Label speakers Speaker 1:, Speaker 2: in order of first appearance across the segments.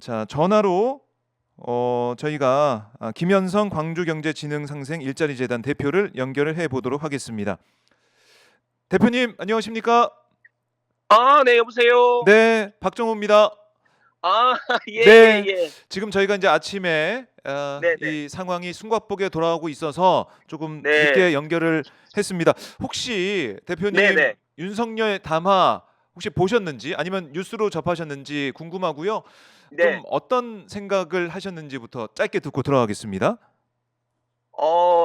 Speaker 1: 자, 전화로 저희가 김현성 광주경제진흥상생 일자리재단 대표를 연결을 해 보도록 하겠습니다. 대표님 안녕하십니까?
Speaker 2: 네, 여보세요?
Speaker 1: 네, 박정호입니다.
Speaker 2: 아,
Speaker 1: 네,
Speaker 2: 예.
Speaker 1: 지금 저희가 이제 아침에
Speaker 2: 네네.
Speaker 1: 이 상황이 숨가쁘게 돌아가고 있어서 조금
Speaker 2: 네.
Speaker 1: 늦게 연결을 했습니다. 혹시 대표님
Speaker 2: 네네.
Speaker 1: 윤석열 담화 혹시 보셨는지 아니면 뉴스로 접하셨는지 궁금하고요. 좀
Speaker 2: 네.
Speaker 1: 어떤 생각을 하셨는지부터 짧게 듣고 들어가겠습니다.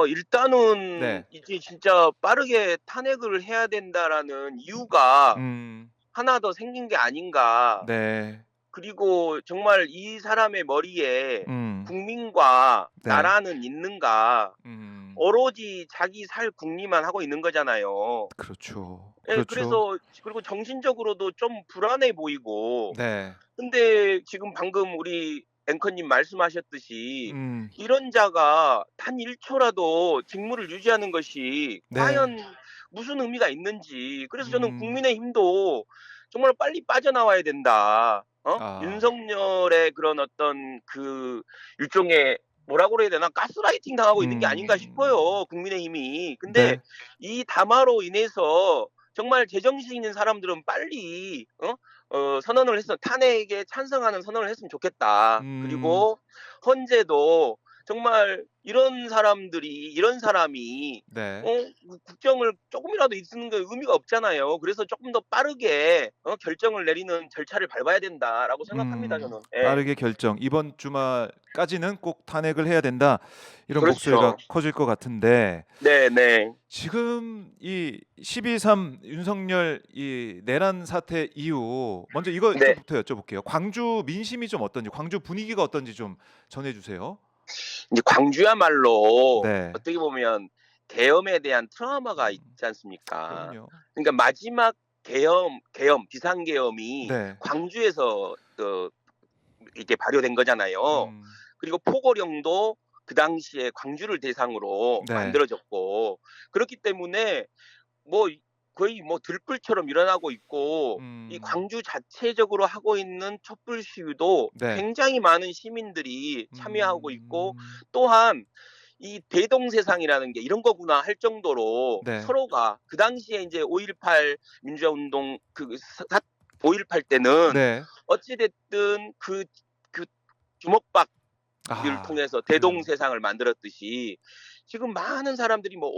Speaker 2: 일단은
Speaker 1: 네.
Speaker 2: 이제 진짜 빠르게 탄핵을 해야 된다라는 이유가
Speaker 1: 음.
Speaker 2: 하나 더 생긴 게 아닌가.
Speaker 1: 네.
Speaker 2: 그리고 정말 이 사람의 머리에
Speaker 1: 음.
Speaker 2: 국민과
Speaker 1: 네.
Speaker 2: 나라는 있는가.
Speaker 1: 음.
Speaker 2: 오로지 자기 살 궁리만 하고 있는 거잖아요.
Speaker 1: 그렇죠.
Speaker 2: 예,
Speaker 1: 그렇죠.
Speaker 2: 그래서 그리고 정신적으로도 좀 불안해 보이고.
Speaker 1: 네.
Speaker 2: 근데 지금 방금 우리 앵커님 말씀하셨듯이
Speaker 1: 음.
Speaker 2: 이런 자가 단 1 초라도 직무를 유지하는 것이
Speaker 1: 네.
Speaker 2: 과연 무슨 의미가 있는지. 그래서 저는
Speaker 1: 음.
Speaker 2: 국민의힘도 정말 빨리 빠져나와야 된다.
Speaker 1: 아.
Speaker 2: 윤석열의 그런 어떤 그 일종의 뭐라고 그래야 되나? 가스라이팅 당하고 있는 게 아닌가
Speaker 1: 음.
Speaker 2: 싶어요, 국민의힘이. 근데
Speaker 1: 네.
Speaker 2: 이 담화로 인해서 정말 제정신 있는 사람들은 빨리 선언을 했어 탄핵에 찬성하는 선언을 했으면 좋겠다.
Speaker 1: 음.
Speaker 2: 그리고 헌재도 정말 이런 사람이
Speaker 1: 네.
Speaker 2: 국정을 조금이라도 있는 게 의미가 없잖아요. 그래서 조금 더 빠르게 결정을 내리는 절차를 밟아야 된다라고 생각합니다, 저는. 예.
Speaker 1: 빠르게 결정. 이번 주말까지는 꼭 탄핵을 해야 된다. 이런 목소리가
Speaker 2: 그렇죠.
Speaker 1: 커질 것 같은데
Speaker 2: 네네.
Speaker 1: 지금 이 12.3 윤석열 이 내란 사태 이후 먼저
Speaker 2: 네.
Speaker 1: 이것부터 여쭤볼게요. 광주 민심이 좀 어떤지, 광주 분위기가 어떤지 좀 전해 주세요.
Speaker 2: 이제 광주야말로
Speaker 1: 네.
Speaker 2: 어떻게 보면 계엄에 대한 트라우마가
Speaker 1: 음.
Speaker 2: 있지 않습니까?
Speaker 1: 그럼요.
Speaker 2: 그러니까 마지막 계엄 비상계엄이
Speaker 1: 네.
Speaker 2: 광주에서 이게 발효된 거잖아요.
Speaker 1: 음.
Speaker 2: 그리고 포고령도 그 당시에 광주를 대상으로
Speaker 1: 네.
Speaker 2: 만들어졌고, 그렇기 때문에 뭐 거의 뭐 들불처럼 일어나고 있고, 이
Speaker 1: 음.
Speaker 2: 광주 자체적으로 하고 있는 촛불 시위도
Speaker 1: 네.
Speaker 2: 굉장히 많은 시민들이 참여하고 있고,
Speaker 1: 음.
Speaker 2: 또한 이 대동세상이라는 게 이런 거구나 할 정도로
Speaker 1: 네.
Speaker 2: 서로가 그 당시에 이제 5.18 민주화 운동 5.18 때는
Speaker 1: 네.
Speaker 2: 어찌 됐든 그 주먹박을
Speaker 1: 아,
Speaker 2: 통해서
Speaker 1: 그래요.
Speaker 2: 대동세상을 만들었듯이 지금 많은 사람들이 뭐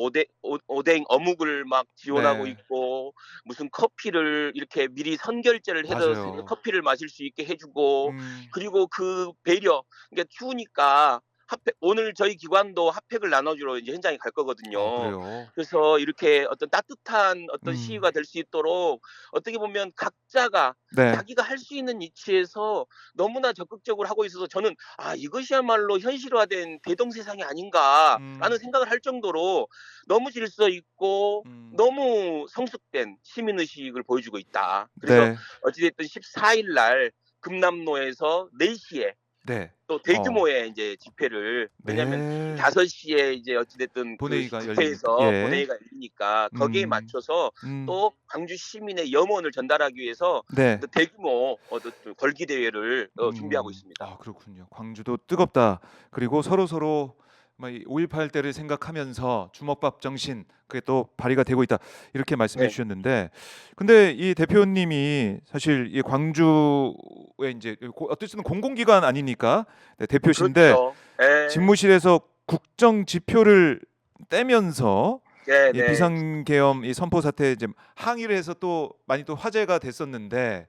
Speaker 2: 오뎅 어묵을 막 지원하고
Speaker 1: 네.
Speaker 2: 있고, 무슨 커피를 이렇게 미리 선결제를 해서
Speaker 1: 맞아요.
Speaker 2: 커피를 마실 수 있게 해 주고,
Speaker 1: 음.
Speaker 2: 그리고 그 배려, 그러니까 추우니까 핫팩, 오늘 저희 기관도 핫팩을 나눠주러 이제 현장에 갈
Speaker 1: 아,
Speaker 2: 거거든요.
Speaker 1: 그래요?
Speaker 2: 그래서 이렇게 어떤 따뜻한 어떤
Speaker 1: 음.
Speaker 2: 시위가 될 수 있도록 어떻게 보면 각자가
Speaker 1: 네.
Speaker 2: 자기가 할 수 있는 위치에서 너무나 적극적으로 하고 있어서 저는 '아, 이것이야말로 현실화된 대동세상이 아닌가.'라는
Speaker 1: 음.
Speaker 2: 생각을 할 정도로 너무 질서 있고
Speaker 1: 음.
Speaker 2: 너무 성숙된 시민 의식을 보여주고 있다. 그래서
Speaker 1: 네.
Speaker 2: 어찌 됐든 14일 날 금남로에서 4 시에
Speaker 1: 네.
Speaker 2: 또
Speaker 1: 어.
Speaker 2: 대규모의 인제 집회를, 왜냐하면
Speaker 1: 네.
Speaker 2: 5 시에 이제 어찌 됐든 그
Speaker 1: 본회의가 열리니까.
Speaker 2: 국회에서
Speaker 1: 예.
Speaker 2: 본회의가 열리니까 거기에
Speaker 1: 음.
Speaker 2: 맞춰서
Speaker 1: 음.
Speaker 2: 또 광주 시민의 염원을 전달하기 위해서
Speaker 1: 네.
Speaker 2: 또 대규모 또 걸기 대회를 준비하고
Speaker 1: 음.
Speaker 2: 있습니다.
Speaker 1: 아, 그렇군요. 광주도 뜨겁다. 그리고 서로서로 막 이 5.18 때를 생각하면서 주먹밥 정신 그게 또 발휘가 되고 있다. 이렇게 말씀해
Speaker 2: 네.
Speaker 1: 주셨는데 근데 이 대표님이 사실 이 광주에 인제 어쨌든 공공기관 아니니까 네, 대표신데
Speaker 2: 그렇죠. 예.
Speaker 1: 집무실에서 국정 지표를 떼면서 이
Speaker 2: 네네.
Speaker 1: 비상계엄 이 선포 사태에 이제 항의를 해서 또 많이 또 화제가 됐었는데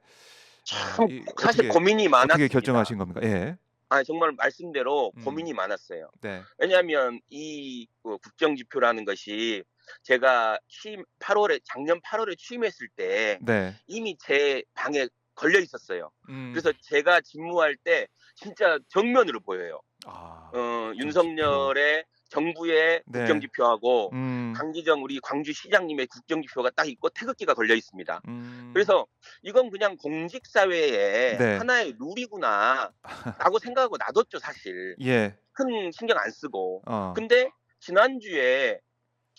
Speaker 2: 참
Speaker 1: 이
Speaker 2: 사실 고민이
Speaker 1: 어떻게
Speaker 2: 많았습니다.
Speaker 1: 결정하신 겁니까? 예.
Speaker 2: 정말 말씀대로
Speaker 1: 음.
Speaker 2: 고민이 많았어요.
Speaker 1: 네.
Speaker 2: 왜냐하면 이 국정 지표라는 것이 제가 취임 8 월에 작년 8 월에 취임했을 때
Speaker 1: 네.
Speaker 2: 이미 제 방에 걸려 있었어요.
Speaker 1: 음.
Speaker 2: 그래서 제가 집무할 때 진짜 정면으로 보여요.
Speaker 1: 아, 국정 지표.
Speaker 2: 윤석열의 정부의 국정
Speaker 1: 네.
Speaker 2: 지표하고
Speaker 1: 음.
Speaker 2: 강기정 우리 광주시장님의 국정 지표가 딱 있고 태극기가 걸려 있습니다.
Speaker 1: 음.
Speaker 2: 그래서 '이건 그냥 공직 사회의
Speaker 1: 네.
Speaker 2: 하나의 룰이구나.'라고 생각하고 놔뒀죠, 사실.
Speaker 1: 예.
Speaker 2: 큰 신경 안 쓰고.
Speaker 1: 어.
Speaker 2: 근데 지난주에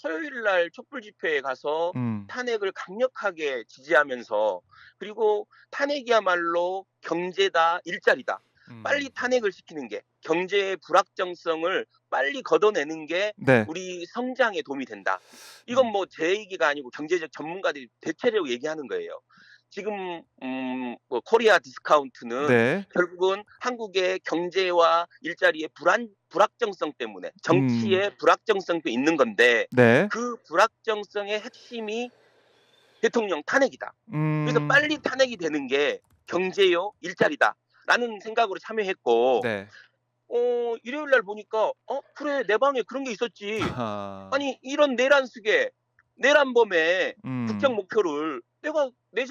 Speaker 2: 토요일 날 촛불 집회에 가서
Speaker 1: 음.
Speaker 2: 탄핵을 강력하게 지지하면서, 그리고 탄핵이야말로 경제다, 일자리다.
Speaker 1: 음.
Speaker 2: 빨리 탄핵을 시키는 게 경제의 불확정성을 빨리 걷어내는 게
Speaker 1: 네.
Speaker 2: 우리 성장에 도움이 된다. 이건
Speaker 1: 음.
Speaker 2: 뭐 제 얘기가 아니고 경제적 전문가들이 대체로 얘기하는 거예요. 지금 뭐 코리아 디스카운트는
Speaker 1: 네.
Speaker 2: 결국은 한국의 경제와 일자리의 불확정성 때문에
Speaker 1: 음.
Speaker 2: 정치의 불확정성도 있는 건데
Speaker 1: 네.
Speaker 2: 그 불확정성의 핵심이 대통령 탄핵이다. 그래서
Speaker 1: 음.
Speaker 2: 빨리 탄핵이 되는 게 경제요, 일자리다라는 생각으로 참여했고
Speaker 1: 네.
Speaker 2: 일요일 날 보니까 그래 내 방에 그런 게 있었지.
Speaker 1: 아.
Speaker 2: 아니 이런 내란숙에 내란범에 국정
Speaker 1: 음.
Speaker 2: 목표를 내가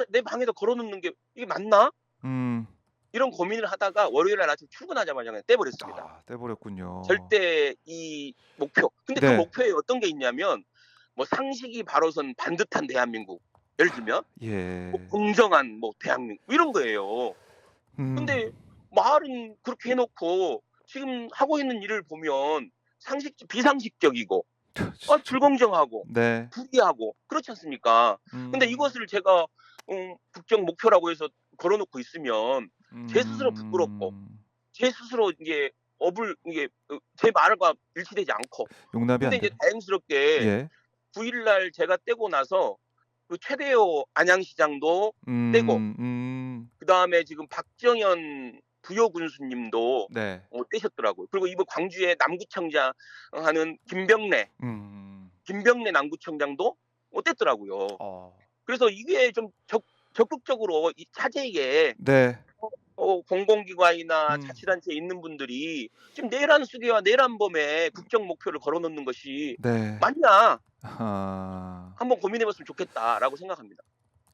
Speaker 2: 내 방에다 걸어 놓는 게 이게 맞나?
Speaker 1: 음.
Speaker 2: 이런 고민을 하다가 월요일 날 아침 출근하자마자 그냥 떼버렸습니다.
Speaker 1: 아 떼버렸군요.
Speaker 2: 절대 이 목표. 근데 그
Speaker 1: 네.
Speaker 2: 목표에 어떤 게 있냐면 뭐 상식이 바로선 반듯한 대한민국. 예를 들면 뭐
Speaker 1: 예.
Speaker 2: 공정한 뭐 대한민국 이런 거예요.
Speaker 1: 음.
Speaker 2: 근데 말은 그렇게 해 놓고 지금 하고 있는 일을 보면 비상식적이고
Speaker 1: 진짜.
Speaker 2: 불공정하고
Speaker 1: 네.
Speaker 2: 불의하고 그렇지 않습니까? 근데
Speaker 1: 음.
Speaker 2: 이것을 제가 국정 목표라고 해서 걸어 놓고 있으면 제 스스로 부끄럽고
Speaker 1: 음.
Speaker 2: 제 스스로 이게 이게 제 말과 일치되지 않고
Speaker 1: 용납이
Speaker 2: 근데
Speaker 1: 안
Speaker 2: 이제
Speaker 1: 되는.
Speaker 2: 다행스럽게
Speaker 1: 예.
Speaker 2: 9일 날 제가 떼고 나서 그 최대호 안양시장도 떼고 그다음에 지금 박정현 부여군수님도
Speaker 1: 네.
Speaker 2: 떼셨더라고요. 그리고 이번 광주의 남구청장 하는
Speaker 1: 음.
Speaker 2: 김병래 남구청장도 뗐더라고요.
Speaker 1: 어.
Speaker 2: 그래서 이게 좀 적극적으로 이 차제에
Speaker 1: 네.
Speaker 2: 공공기관이나
Speaker 1: 음.
Speaker 2: 자치단체에 있는 분들이 지금 내란 수계와 내란범에 국정 목표를 걸어 놓는 것이
Speaker 1: 네.
Speaker 2: 맞냐?
Speaker 1: 아.
Speaker 2: 한번 고민해 봤으면 좋겠다라고 생각합니다.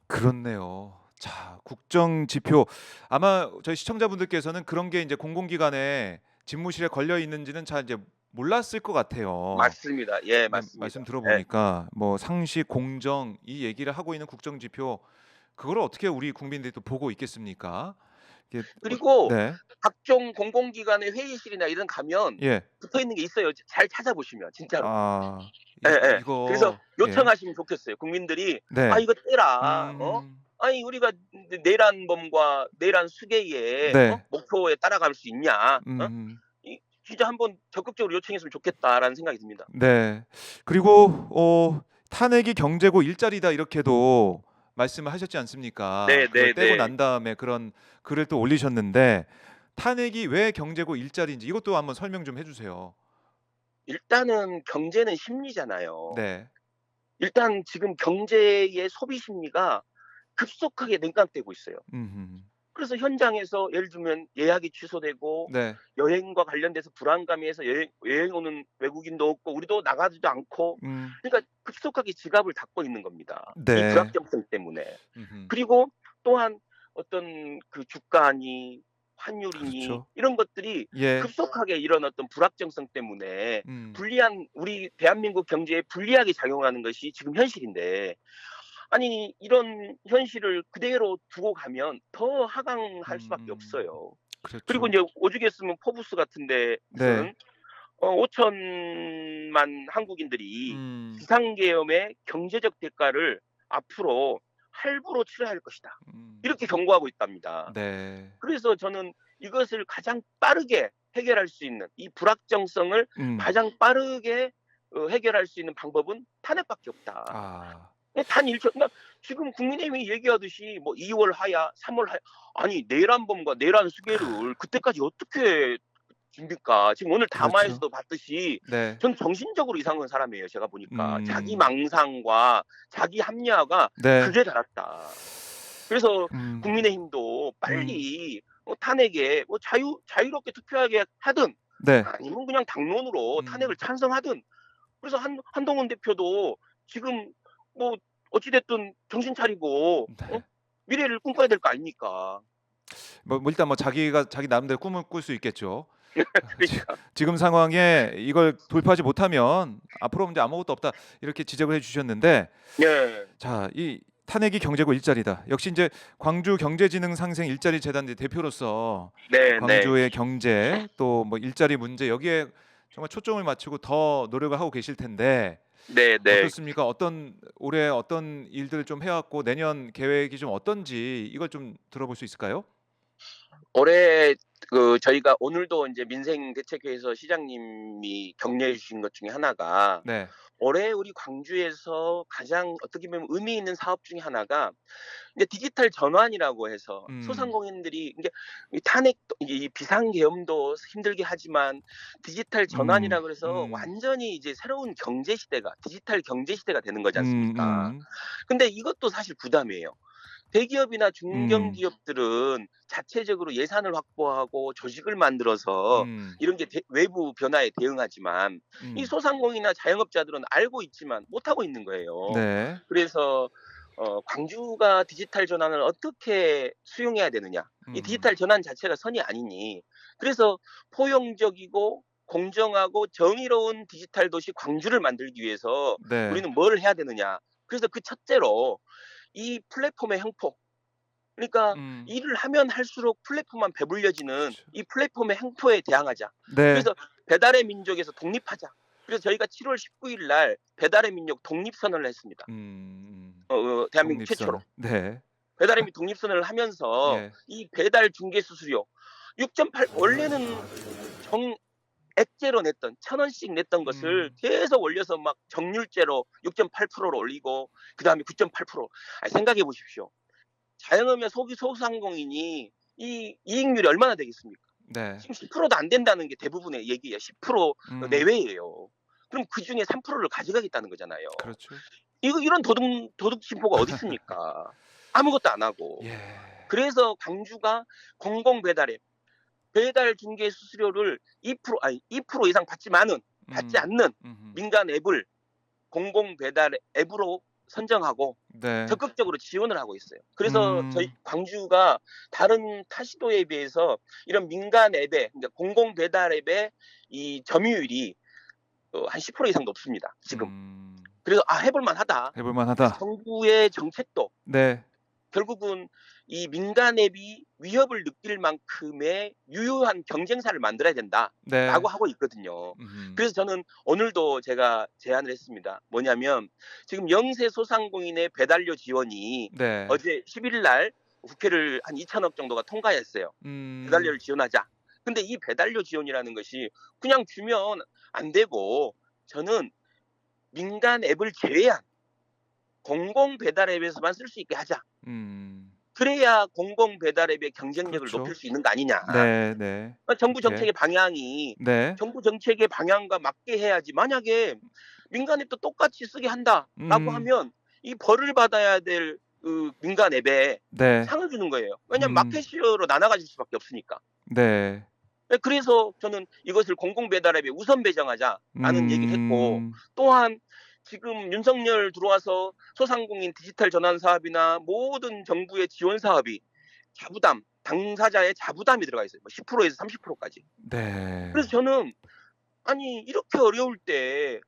Speaker 1: 그렇네요. 자, 국정 지표 아마 저희 시청자분들께서는 그런 게 인제 공공기관에 집무실에 걸려 있는지는 잘 이제 몰랐을 것 같아요.
Speaker 2: 맞습니다. 예
Speaker 1: 네,
Speaker 2: 맞습니다.
Speaker 1: 말씀
Speaker 2: 예.
Speaker 1: 들어보니까 뭐 상식, 공정 이 얘기를 하고 있는 국정 지표 그거를 어떻게 우리 국민들이 또 보고 있겠습니까? 이게
Speaker 2: 그리고
Speaker 1: 네.
Speaker 2: 각종 공공기관의 회의실이나 이런 가면
Speaker 1: 예.
Speaker 2: 붙어 있는 게 있어요. 잘 찾아보시면 진짜로.
Speaker 1: 아.
Speaker 2: 예예. 그래서
Speaker 1: 이거 예.
Speaker 2: 요청하시면 좋겠어요. 국민들이 "아
Speaker 1: 네.
Speaker 2: 이거 떼라."
Speaker 1: 음.
Speaker 2: 아니 우리가 내란범과 내란 수계의
Speaker 1: 네.
Speaker 2: 목표에 따라갈 수 있냐?
Speaker 1: 음.
Speaker 2: 이 진짜 한번 적극적으로 요청했으면 좋겠다라는 생각이 듭니다.
Speaker 1: 네. 그리고 "탄핵이 경제고 일자리다." 이렇게도 말씀을 하셨지 않습니까? 그걸 떼고
Speaker 2: 네네네.
Speaker 1: 난 다음에 그런 글을 또 올리셨는데 탄핵이 왜 경제고 일자리인지 이것도 한번 설명 좀 해 주세요.
Speaker 2: 일단은 경제는 심리잖아요.
Speaker 1: 네.
Speaker 2: 일단 지금 경제의 소비 심리가 급속하게 냉각되고 있어요.
Speaker 1: 음음.
Speaker 2: 그래서 현장에서 예를 들면 예약이 취소되고
Speaker 1: 네.
Speaker 2: 여행과 관련돼서 불안감이 해서 여행 오는 외국인도 없고 우리도 나가지도 않고
Speaker 1: 음.
Speaker 2: 그러니까 급속하게 지갑을 닫고 있는 겁니다, 이
Speaker 1: 네.
Speaker 2: 불확정성 때문에.
Speaker 1: 음음.
Speaker 2: 그리고 또한 어떤 그 주가니 환율이니
Speaker 1: 그렇죠.
Speaker 2: 이런 것들이
Speaker 1: 예.
Speaker 2: 급속하게 이런 어떤 불확정성 때문에
Speaker 1: 음.
Speaker 2: 불리한 우리 대한민국 경제에 불리하게 작용하는 것이 지금 현실인데 아니 이런 현실을 그대로 두고 가면 더 하강할 수밖에
Speaker 1: 음.
Speaker 2: 없어요. 그리고
Speaker 1: 그렇죠.
Speaker 2: 인제 오죽했으면 포브스 같은
Speaker 1: 네.
Speaker 2: 데서는 5천만 한국인들이
Speaker 1: 음.
Speaker 2: 비상계엄의 경제적 대가를 앞으로 할부로 치러야 할 것이다.
Speaker 1: 음.
Speaker 2: 이렇게 경고하고 있답니다.
Speaker 1: 네.
Speaker 2: 그래서 저는 이것을 가장 빠르게 해결할 수 있는 이 불확정성을
Speaker 1: 음.
Speaker 2: 가장 빠르게 해결할 수 있는 방법은 탄핵밖에 없다.
Speaker 1: 아.
Speaker 2: 단 1천 그러니까 지금 국민의힘이 얘기하듯이 뭐 2월 하야 3월 하야 아니 내란범과 내란 수계를 그때까지 어떻게 줍니까? 지금 오늘
Speaker 1: 그렇죠.
Speaker 2: 담화에서도 봤듯이
Speaker 1: 네.
Speaker 2: 전 정신적으로 이상한 사람이에요, 제가 보니까. 자기
Speaker 1: 음.
Speaker 2: 망상과 자기 합리화가
Speaker 1: 네.
Speaker 2: 극에 달았다. 그래서
Speaker 1: 음.
Speaker 2: 국민의힘도
Speaker 1: 음.
Speaker 2: 빨리 탄핵에 뭐 자유롭게 투표하게 하든
Speaker 1: 네.
Speaker 2: 아니면 그냥 당론으로 탄핵을
Speaker 1: 음.
Speaker 2: 찬성하든 그래서 한동훈 대표도 지금 뭐 어찌 됐든 정신 차리고
Speaker 1: 네.
Speaker 2: 미래를 꿈꿔야 될 거 아닙니까?
Speaker 1: 뭐 일단 뭐 자기가 자기 나름대로 꿈을 꿀 수 있겠죠. 지
Speaker 2: 그러니까.
Speaker 1: 지금 상황에 이걸 돌파하지 못하면 "앞으로 이제 아무것도 없다." 이렇게 지적을 해 주셨는데
Speaker 2: 예.
Speaker 1: 자 이 "탄핵이 경제고 일자리다." 역시 인제 광주 경제지능상생 일자리 재단 이제 대표로서
Speaker 2: 네네.
Speaker 1: 광주의 경제 또 뭐 일자리 문제 여기에 정말 초점을 맞추고 더 노력을 하고 계실 텐데
Speaker 2: 네네.
Speaker 1: 어떻습니까? 올해 어떤 일들을 좀 해 왔고 내년 계획이 좀 어떤지 이걸 좀 들어볼 수 있을까요?
Speaker 2: 올해 저희가 오늘도 인제 민생대책회에서 시장님이 격려해 주신 것 중에 하나가
Speaker 1: 네.
Speaker 2: 올해 우리 광주에서 가장 어떻게 보면 의미 있는 사업 중에 하나가 이제 디지털 전환이라고 해서
Speaker 1: 음.
Speaker 2: 소상공인들이 이게 이 탄핵도 이 비상계엄도 힘들게 하지만 디지털 전환이라 그래서
Speaker 1: 음.
Speaker 2: 완전히 이제 새로운 경제 시대가 디지털 경제 시대가 되는 거지 않습니까?
Speaker 1: 음음.
Speaker 2: 근데 이것도 사실 부담이에요. 대기업이나
Speaker 1: 음.
Speaker 2: 중견기업들은 자체적으로 예산을 확보하고 조직을 만들어서
Speaker 1: 음.
Speaker 2: 이런 게 외부 변화에 대응하지만 이
Speaker 1: 음.
Speaker 2: 소상공인이나 자영업자들은 알고 있지만 못하고 있는 거예요.
Speaker 1: 네.
Speaker 2: 그래서 광주가 디지털 전환을 어떻게 수용해야 되느냐. 이
Speaker 1: 음.
Speaker 2: 디지털 전환 자체가 선이 아니니. 그래서 포용적이고 공정하고 정의로운 디지털 도시 광주를 만들기 위해서
Speaker 1: 네.
Speaker 2: 우리는 뭘 해야 되느냐. 그래서 그 첫째로 이 플랫폼의 횡포. 그러니까
Speaker 1: 음.
Speaker 2: 일을 하면 할수록 플랫폼만 배불려지는
Speaker 1: 그렇죠.
Speaker 2: 이 플랫폼의 횡포에 대항하자.
Speaker 1: 네.
Speaker 2: 그래서 배달의 민족에서 독립하자. 그래서 저희가 7월 19일 날 배달의 민족 독립선언을 했습니다. 대한민국 최초로.
Speaker 1: 독립선. 네.
Speaker 2: 배달의 민족 독립선언을 하면서
Speaker 1: 예.
Speaker 2: 이 배달 중개 수수료 6.8 원래는 정 액제로 냈던 1,000원씩 냈던 것을
Speaker 1: 음.
Speaker 2: 계속 올려서 막 정률제로 6.8%로 올리고 그다음에 9.8%. 아니 생각해 보십시오. 자영업이나 소상공인이 이 이익률이 얼마나 되겠습니까?
Speaker 1: 네.
Speaker 2: 지금 10%도 안 된다는 게 대부분의 얘기예요. 10%
Speaker 1: 음.
Speaker 2: 내외예요. 그럼 그중에 3%를 가져가겠다는 거잖아요.
Speaker 1: 그렇죠.
Speaker 2: 이런 도둑 심보가 어디 있습니까? 아무것도 안 하고.
Speaker 1: 예.
Speaker 2: 그래서 광주가 공공 배달앱, 배달 중개 수수료를 2% 아니 2% 이상 받지
Speaker 1: 음.
Speaker 2: 않는
Speaker 1: 음음.
Speaker 2: 민간 앱을 공공 배달 앱으로 선정하고
Speaker 1: 네.
Speaker 2: 적극적으로 지원을 하고 있어요. 그래서 저희
Speaker 1: 음.
Speaker 2: 광주가 다른 타시도에 비해서 이런 민간 앱에 그러니까 공공 배달 앱의 이 점유율이 한 10% 이상 높습니다, 지금.
Speaker 1: 음.
Speaker 2: 그래서 '아 해 볼 만하다.'
Speaker 1: 해볼
Speaker 2: 그래서
Speaker 1: 만하다.
Speaker 2: 정부의 정책도
Speaker 1: 네.
Speaker 2: 결국은 이 민간 앱이 위협을 느낄 만큼의 유효한 경쟁사를 만들어야
Speaker 1: 네.
Speaker 2: 된다라고 하고 있거든요.
Speaker 1: 음.
Speaker 2: 그래서 저는 오늘도 제가 제안을 했습니다. 뭐냐면 지금 영세 소상공인의 배달료 지원이
Speaker 1: 네.
Speaker 2: 어제 11일 날 국회를 한 2천억 정도가 통과했어요.
Speaker 1: 음.
Speaker 2: 배달료를 지원하자. 근데 이 배달료 지원이라는 것이 그냥 주면 안 되고 저는 민간 앱을 제외한 공공 배달 앱에서만 쓸 수 있게 하자.
Speaker 1: 음.
Speaker 2: 그래야 공공 배달 앱의 경쟁력을 높일
Speaker 1: 그렇죠.
Speaker 2: 수 있는 거 아니냐.
Speaker 1: 네 네.
Speaker 2: 정부
Speaker 1: 그렇게.
Speaker 2: 정책의 방향이
Speaker 1: 네.
Speaker 2: 정부 정책의 방향과 맞게 해야지 만약에 민간 앱도 똑같이 쓰게 한다라고
Speaker 1: 음.
Speaker 2: 하면 이 벌을 받아야 될 민간 앱에
Speaker 1: 네.
Speaker 2: 상을 주는 거예요. 왜냐하면
Speaker 1: 음.
Speaker 2: 마켓시어로 나눠 가질 수밖에 없으니까.
Speaker 1: 네.
Speaker 2: 그래서 저는 이것을 공공 배달 앱에 우선 배정하자라는 얘기를 했고
Speaker 1: 음.
Speaker 2: 또한 지금 윤석열 들어와서 소상공인 디지털 전환 사업이나 모든 정부의 지원 사업이 자부담, 당사자의 자부담이 들어가 있어요. 뭐 10%에서 30%까지. 그래서
Speaker 1: 네.
Speaker 2: 저는 아니 이렇게 어려울 때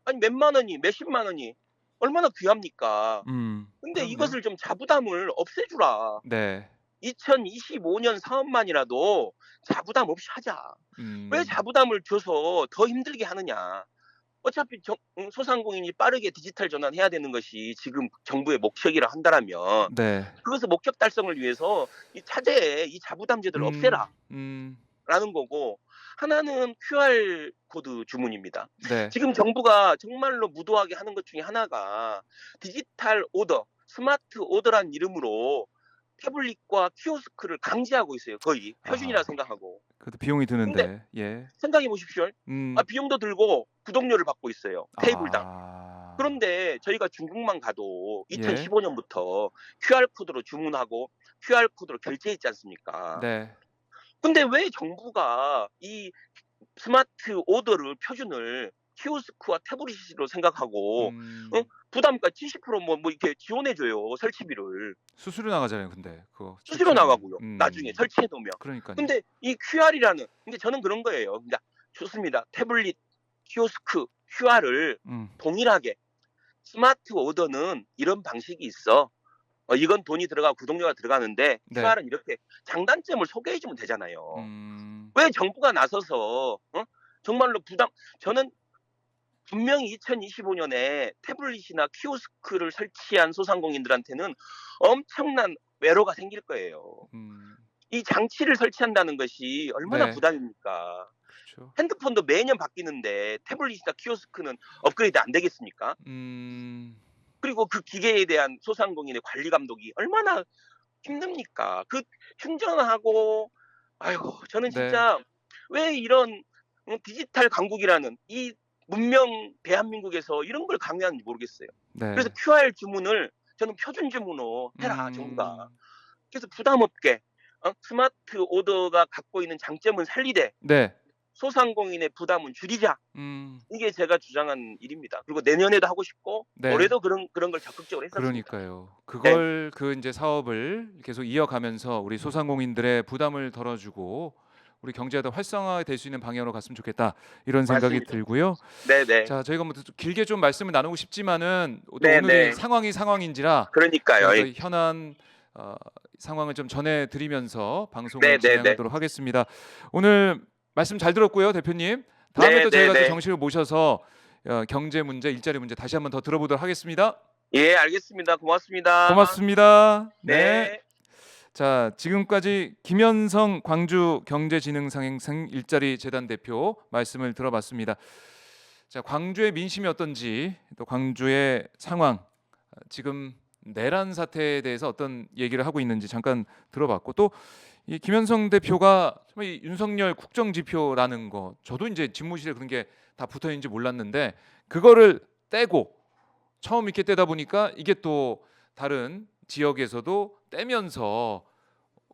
Speaker 2: 아니 몇만 원이 몇십만 원이 얼마나 귀합니까? 근데
Speaker 1: 그럼요.
Speaker 2: 이것을 좀 자부담을 없애주라.
Speaker 1: 네.
Speaker 2: 2025년 사업만이라도 자부담 없이 하자. 왜
Speaker 1: 음.
Speaker 2: 자부담을 줘서 더 힘들게 하느냐. 어차피 소상공인이 빠르게 디지털 전환해야 되는 것이 지금 정부의 목적이라 한다라면
Speaker 1: 네.
Speaker 2: 그것의 목적 달성을 위해서 이 차제에 이 자부담 제도를
Speaker 1: 음.
Speaker 2: 없애라라는
Speaker 1: 음.
Speaker 2: 거고 하나는 QR 코드 주문입니다.
Speaker 1: 네.
Speaker 2: 지금 정부가 정말로 무도하게 하는 것 중에 하나가 디지털 오더, 스마트 오더란 이름으로 태블릿과 키오스크를 강제하고 있어요. 거의 표준이라
Speaker 1: 아
Speaker 2: 생각하고.
Speaker 1: 그래도 비용이
Speaker 2: 근데
Speaker 1: 드는데. 예.
Speaker 2: 생각해 보십시오.
Speaker 1: 음.
Speaker 2: 비용도 들고 구독료를 받고 있어요. 테이블당.
Speaker 1: 아.
Speaker 2: 그런데 저희가 중국만 가도
Speaker 1: 예.
Speaker 2: 2015 년부터 QR 코드로 주문하고 QR 코드로 결제했지 않습니까?
Speaker 1: 네.
Speaker 2: 근데 왜 정부가 이 스마트 오더를 표준을 키오스크와 태블릿으로 생각하고
Speaker 1: 음.
Speaker 2: 부담가 70% 이렇게 지원해 줘요, 설치비를.
Speaker 1: 수수료 나가잖아요 근데 그거
Speaker 2: 수수료
Speaker 1: 설치하면.
Speaker 2: 나가고요, 나중에 설치해 놓으면.
Speaker 1: 그러니깐요.
Speaker 2: 근데 이 QR이라는 근데 저는 그런 거예요. 그러니까 좋습니다. 태블릿, 키오스크, QR을
Speaker 1: 음.
Speaker 2: 동일하게 스마트 오더는 이런 방식이 있어. 이건 돈이 들어가고 구독료가 들어가는데
Speaker 1: 네.
Speaker 2: QR은 이렇게 장단점을 소개해 주면 되잖아요.
Speaker 1: 음.
Speaker 2: 왜 정부가 나서서 정말로 저는 분명히 2025 년에 태블릿이나 키오스크를 설치한 소상공인들한테는 엄청난 외로가 생길 거예요.
Speaker 1: 음.
Speaker 2: 이 장치를 설치한다는 것이 얼마나
Speaker 1: 네.
Speaker 2: 부담입니까?
Speaker 1: 그렇죠.
Speaker 2: 핸드폰도 매년 바뀌는데 태블릿이나 키오스크는 업그레이드 안 되겠습니까?
Speaker 1: 음.
Speaker 2: 그리고 그 기계에 대한 소상공인의 관리 감독이 얼마나 힘듭니까? 그 충전하고 아이고 저는
Speaker 1: 네.
Speaker 2: 진짜 왜 이런 디지털 강국이라는 이 문명 대한민국에서 이런 걸 강요하는지 모르겠어요. 그래서
Speaker 1: 네.
Speaker 2: QR 주문을 저는 표준 주문으로 해라 정부가.
Speaker 1: 음.
Speaker 2: 그래서 부담 없게 스마트 오더가 갖고 있는 장점은 살리되
Speaker 1: 네.
Speaker 2: 소상공인의 부담은 줄이자.
Speaker 1: 음.
Speaker 2: 이게 제가 주장한 일입니다. 그리고 내년에도 하고 싶고
Speaker 1: 네.
Speaker 2: 올해도 그런 걸 적극적으로 했었습니다.
Speaker 1: 그러니까요.
Speaker 2: 네.
Speaker 1: 그걸 그 인제 사업을 계속 이어가면서 우리 소상공인들의 부담을 덜어 주고 우리 경제가 더 활성화될 수 있는 방향으로 갔으면 좋겠다. 이런 생각이
Speaker 2: 맞습니다.
Speaker 1: 들고요.
Speaker 2: 네네.
Speaker 1: 자, 저희가 뭐 또 길게 좀 말씀을 나누고 싶지만은 또 오늘이
Speaker 2: 네네.
Speaker 1: 상황이 상황인지라
Speaker 2: 그러니까요.
Speaker 1: 저희가 현안 어 상황을 좀 전해 드리면서 방송을
Speaker 2: 네네네.
Speaker 1: 진행하도록 하겠습니다. 오늘 말씀 잘 들었고요, 대표님. 다음에 또 저희가 또
Speaker 2: 네네네.
Speaker 1: 정식으로 모셔서 경제 문제, 일자리 문제 다시 한번 더 들어보도록 하겠습니다.
Speaker 2: 예 알겠습니다. 고맙습니다.
Speaker 1: 고맙습니다. 네.
Speaker 2: 네.
Speaker 1: 자, 지금까지 김현성 광주경제진흥상행성 일자리 재단 대표 말씀을 들어봤습니다. 자, 광주의 민심이 어떤지 또 광주의 상황, 지금 내란 사태에 대해서 어떤 얘기를 하고 있는지 잠깐 들어봤고 또 이 김현성 대표가 정말 이 윤석열 국정지표라는 거 저도 이제 집무실에 그런 게 다 붙어 있는지 몰랐는데 그거를 떼고 처음 이렇게 떼다 보니까 이게 또 다른 지역에서도 떼면서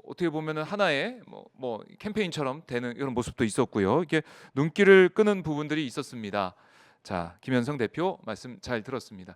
Speaker 1: 어떻게 보면은 하나의 뭐 캠페인처럼 되는 이런 모습도 있었고요. 이게 눈길을 끄는 부분들이 있었습니다. 자, 김현성 대표 말씀 잘 들었습니다.